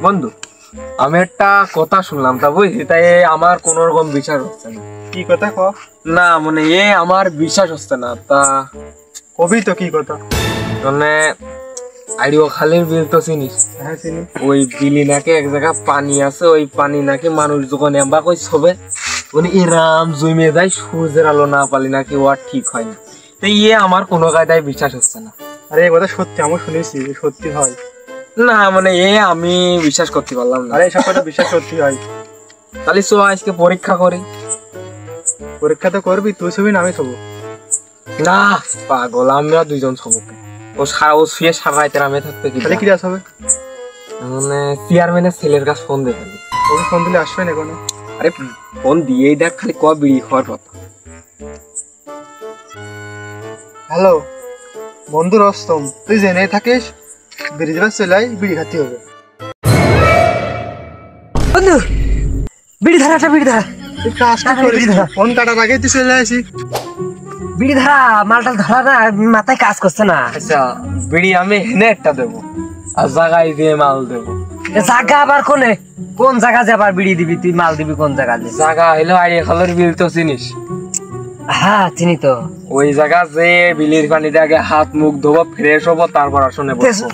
বন্ধু, আমি একটা কথা শুনলাম, তা বুঝলি, তাই আমার কোন রকম বিশ্বাস হচ্ছে না। কি কথা ক? না মানে আমার বিশ্বাস হচ্ছে না। তা কবি তো কি কথা? মানে আইডিও খালির বিল তো চিনিস? হ্যাঁ চিনি। ওই বিলি নাকি এক জায়গা পানি আছে, ওই পানি নাকি মানুষ যখন এমবা কই ছবে মানে এরাম জমে যায়, সূর্যের আলো না পালি নাকি ওর ঠিক হয় না। তো আমার কোনো কায়দায় বিশ্বাস হচ্ছে না। আরে এই কথা সত্যি, আমি শুনেছি সত্যি হয় না মানে আমি বিশ্বাস করতে পারলাম না। আরে এসব কথা বিশ্বাস সত্যি হয়। তাহলে চো আজকে পরীক্ষা করি। পরীক্ষা তো করবি, তুই ছবি না আমি ছবো? না পাগল, আমরা দুইজন ছবকে। ও শুয়ে সারা রাত রামে থাকবে কি? তাহলে কি রাস হবে? মানে চেয়ারম্যানের ছেলের কাছে ফোন দেবে। ওকে ফোন দিলে আসবে না কোনো? আরে ফোন দিয়েই দেখ, খালি ক বিড়ি খাওয়ার কথা। হ্যালো বন্ধু রস্তম, তুই জেনে থাকিস ব্রিজের চলে আয়, বিড়ি খাতে হবে। বন্ধু বিড়ি ধারা, বিড়ি ধারা, তুই কাজটা করিস, ফোন কাটার আগে তুই চলে আসি। বিড়ি ধারা, মালটাল ধরা না, মাথায় কাজ করছে না। আচ্ছা বিড়ি আমি হেনে একটা দেবো আর জায়গায় দিয়ে মাল দেবো। জায়গা আবার কোনে? কোন জায়গা যাবার বিড়ি দিবি তুই, মাল দিবি কোন জায়গা? জায়গা হইলো আইডিয়া খালের বিল তো চিনিস? হ্যাঁ চিনি তো। ওই জায়গা যে বিলির পানিতে আগে হাত মুখ ধোবো, ফ্রেশ হবো, তারপর আসনে বসবো।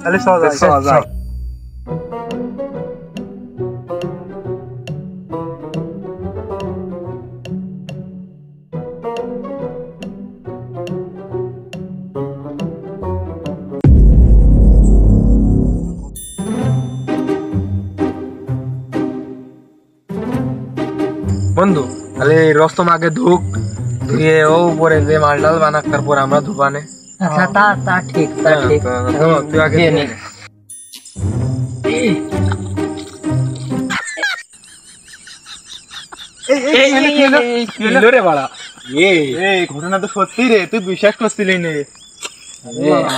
তাহলে চল যাই। বন্ধু তাহলে রস্তম আগে ধুক, ধুয়ে ও উপরে যে মাল ডাল বানাক, তারপর আমরা ধুবানে। আচ্ছা তা ঠিক, তা ঠিক। তুই আগে নে। ঘটনা তো সত্যি রে, তুই বিশ্বাস করছিলি নে?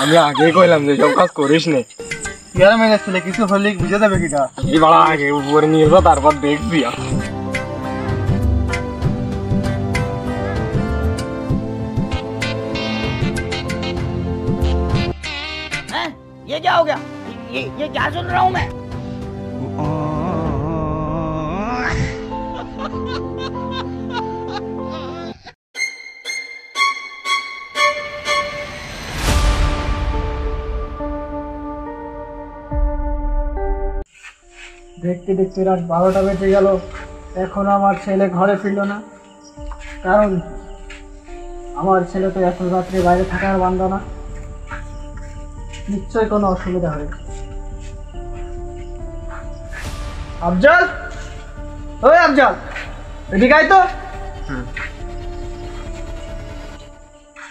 আমি আগে কইলাম যে সব কাজ করিস নে। চেয়ারম্যানের ছেলে কিছু হলে বুঝে যাবে কিটা? এই বাড়া আগে উপরে নিয়ে যা, তারপর দেখবি। ये क्या हो गया? ये क्या सुन रहा हूँ मैं? দেখতে দেখতে রাত 12টা বেজে গেল, এখনো আমার ছেলে ঘরে ফিরল না। কারণ আমার ছেলে তো এত রাত্রে বাইরে থাকার বান্দা না, নিশ্চয়ই কোনো অসুবিধা হয়েছে। আফজাল, ওই আফজাল, এদিকে আয় তো।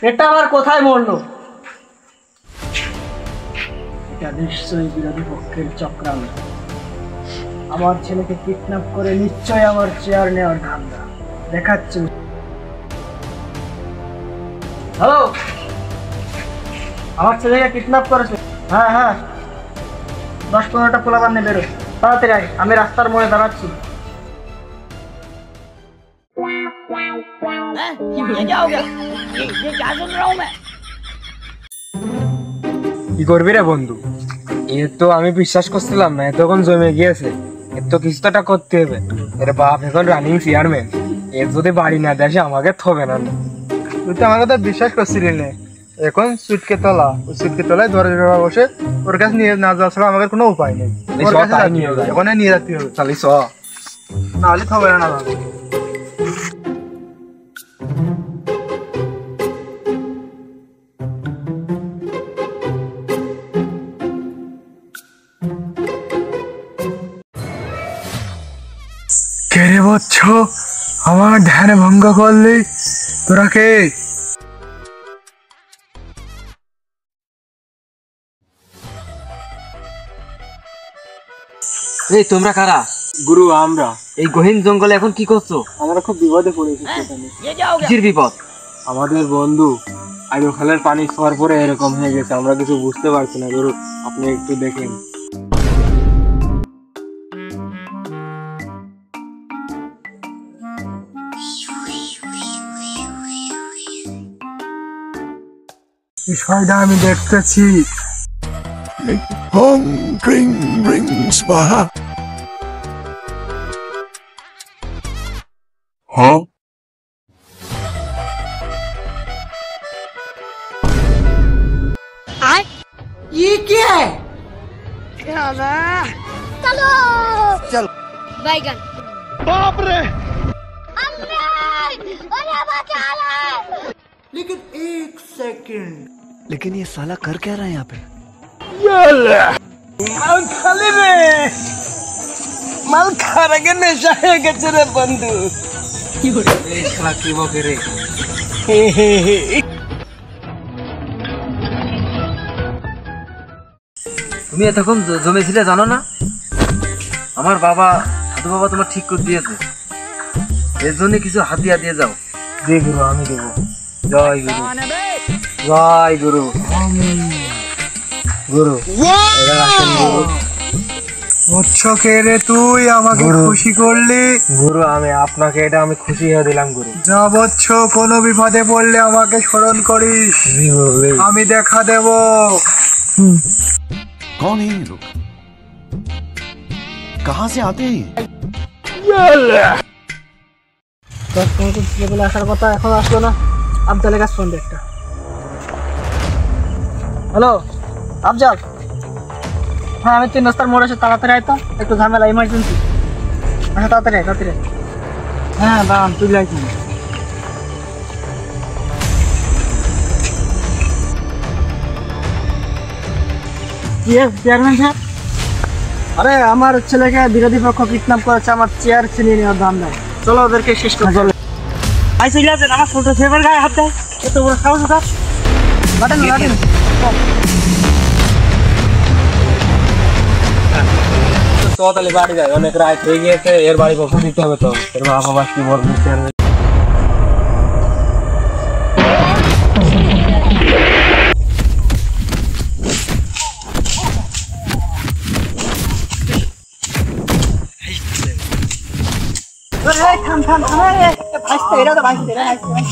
এটা আবার কোথায় মরলো? এটা নিশ্চয়ই বিরোধী পক্ষের চক্রান্ত। আমার ছেলেকে কিডন্যাপ করে নিশ্চয়ই আমার চেয়ার নেওয়ার ধান্দা দেখাচ্ছে। হ্যালো, আমার ছেলেকে কিডন্যাপ করেছে। হ্যাঁ 10-15টা পোলাপান নিয়ে বেরো, তাড়াতাড়ি আয়, আমি রাস্তার মোড়ে দাঁড়াচ্ছি। ये क्या हो गया? ये क्या सुन रहा हूँ मैं? কি করবি রে বন্ধু? এ তো আমি বিশ্বাস করছিলাম না, এতক্ষণ জমে গিয়েছে, এর তো কিছুটা করতে হবে। এর বাপ এখন রানিং চেয়ারম্যান, এর যদি বাড়ি না দেয় আমাকে থবে না। তুই তো আমার কথা বিশ্বাস করছিলি না। এখন সুটকে তলা, ওই সুটকে তলায় দরজা বসে ওর কাছে নিয়ে না যাওয়া ছাড়া আমাদের কোনো উপায় নেই। এখন নিয়ে যেতে হবে। তাহলে চ, নাহলে থবে না। কে রে বচ্ছ, আমার ধ্যান ভঙ্গ করলি? তোরা কে? এই তোমরা কারা? গুরু আমরা। এই গহীন জঙ্গলে এখন কি করছো? আমরা খুব বিপদে পড়েছি। ये क्या हो गया? কিসের বিপদ? আমাদের বন্ধু আইডিও খালের পানি খাওয়ার পরে এরকম হয়ে গেছে, আমরা কিছু বুঝতে পারছি না। গুরু আপনি একটু দেখেন। বিষয়টা আমি দেখতেছি। Om Ring Ring Swaha. Huh? बैगन बाप रे अरे बचा ले। लेकिन ये साला कर क्या रहा है यहाँ पे? माल खा रगे नेशा है गचरे बंधु की खेला की वो करे তুমি এতক্ষণ জমেছিলে জানো না? আমার বাবা সাধু বাবা তোমার ঠিক করে দিয়েছে, এর জন্য কিছু হাতিয়া দিয়ে যাও। দে গুরু, আমি দেবো। জয় গুরু, জয় গুরু, গুরু। কে রে তুই আমাকে খুশি করলি? গুরু আমি আপনাকে এটা আমি খুশি হয়ে দিলাম গুরু। যা বৎস, কোনো বিপদে পড়লে আমাকে স্মরণ করিস, আমি দেখা দেব। कौन है ये लोग? कहाँ से आते हैं? বলে আসার কথা, এখন আসলো না। আফজালের কাছে ফোন দে একটা। হ্যালো আফজাল, হ্যাঁ আমি 3 রাস্তার মোড়ে এসে তাড়াতাড়ি আয় তো, একটু ঝামেলা ইমার্জেন্সি। আচ্ছা তাড়াতাড়ি তাড়াতাড়ি। হ্যাঁ দাঁড়ান, তুই লাইছি। চেয়ারম্যান সাহেব, আরে আমার ছেলেকে বিরোধী পক্ষ কিডন্যাপ করেছে, আমার চেয়ার ছিনিয়ে নেওয়ার দাম দেয়। চলো ওদেরকে শেষ করতে হবে। আই চলে আসেন, আমার ছোট সেবার গায়ে হাত দেয়, এত বড় সাহস স্যার। লাটেন লাটেন। তো তাহলে বাড়ি যায়, অনেক রাত হয়ে গিয়েছে, এর বাড়ি পক্ষ দিতে হবে তো। এর বাবা কি বলবো চেয়ারম্যান।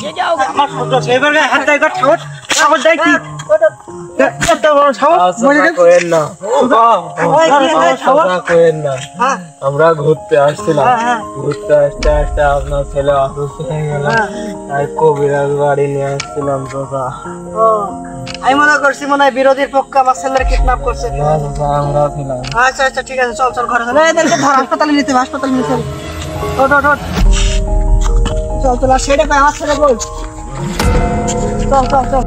ये क्या हो गया? আমরা ঘুরতে আসছিলাম, ঘুরতে আসতে আসতে আপনার ছেলে অসুস্থ হয়ে গেল, তাই কবিরাজ বাড়ি নিয়ে আসছিলাম। আমি মনে করছি মনে হয় বিরোধীর পক্ষে আমার ছেলের কিডন্যাপ করছে। আমরা ছিলাম। আচ্ছা আচ্ছা ঠিক আছে, চল চল ঘরে চল। এদেরকে ধর, হাসপাতালে নিতে হবে, হাসপাতালে নিতে হবে। ওঠ ওঠ ওঠ, চল চল। আর সেটা কই আমার ছেলে বল। চল চল চল।